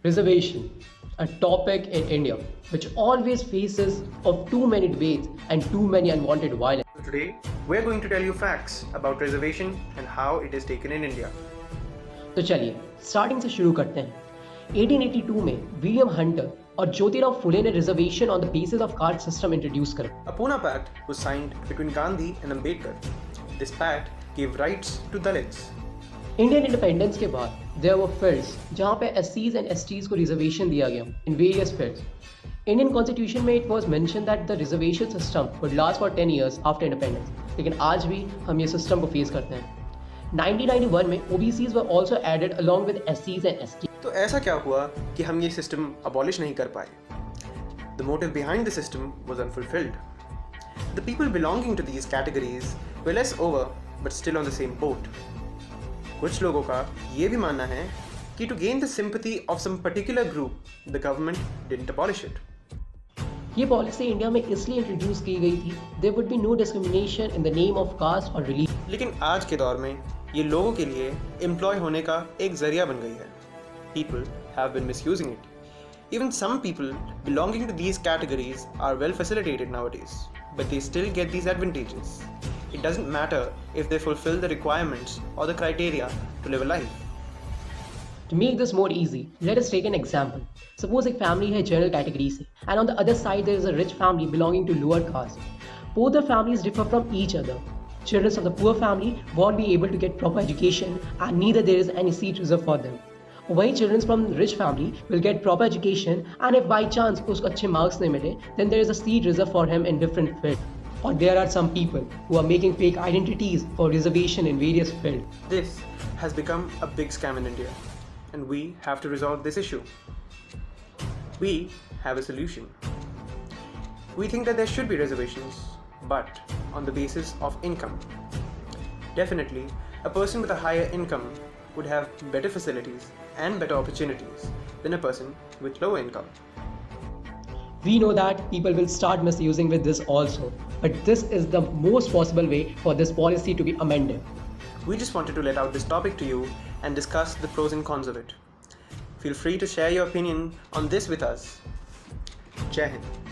Reservation, a topic in India which always faces of too many debates and too many unwanted violence. So today, we're going to tell you facts about reservation and how it is taken in India. तो चलिए starting से शुरू करते हैं 1882 में William Hunter और ज्योतिराव फुले ने reservation on the basis of caste system introduce करा. A Pune Pact was signed between Gandhi and Ambedkar. This pact gave rights to Dalits. Indian independence के बाद देयर वर फील्ड्स जहां पे एससीज एंड एसटीज को reservation दिया गया in various fields. Indian constitution में it was mentioned that the reservation system would last for 10 years after independence, लेकिन आज भी हम ये सिस्टम को फेस करते हैं. 1991 में OBCs were also added along with एससीज एंड एसटी. तो ऐसा क्या हुआ कि हम ये सिस्टम अबॉलिश नहीं कर पाए? The motive behind the system was unfulfilled. The people belonging to these categories were less over but still on the same boat. कुछ लोगों का ये भी मानना है कि to gain the sympathy of some particular group, the government didn't abolish it. ये policy India में इसलिए इंट्रोड्यूस की गई थी there would be no discrimination in the name of caste और रिलीजन. लेकिन आज के दौर में ये लोगों के लिए एम्प्लॉय होने का एक जरिया बन गई है. People have been misusing it. Even some people belonging to these categories are well facilitated nowadays, but they still get these advantages. It doesn't matter if they fulfill the requirements or the criteria to live a life. To make this more easy, let us take an example. Suppose एक family है general category से, and on the other side there is a rich family belonging to lower caste. Both the families differ from each other. Children of the poor family won't be able to get proper education, and neither there is any seat reserved for them. वहीं children from rich family will get proper education, and if by chance उसको अच्छे marks नहीं मिले, then there is a seat reserved for him in different field. Or there are some people who are making fake identities for reservation in various fields. This has become a big scam in India, and we have to resolve this issue. We have a solution. We think that there should be reservations, but on the basis of income. Definitely, a person with a higher income would have better facilities and better opportunities than a person with lower income. We know that people will start misusing with this also, but this is the most possible way for this policy to be amended. We just wanted to let out this topic to you and discuss the pros and cons of it. Feel free to share your opinion on this with us. Jai Hind.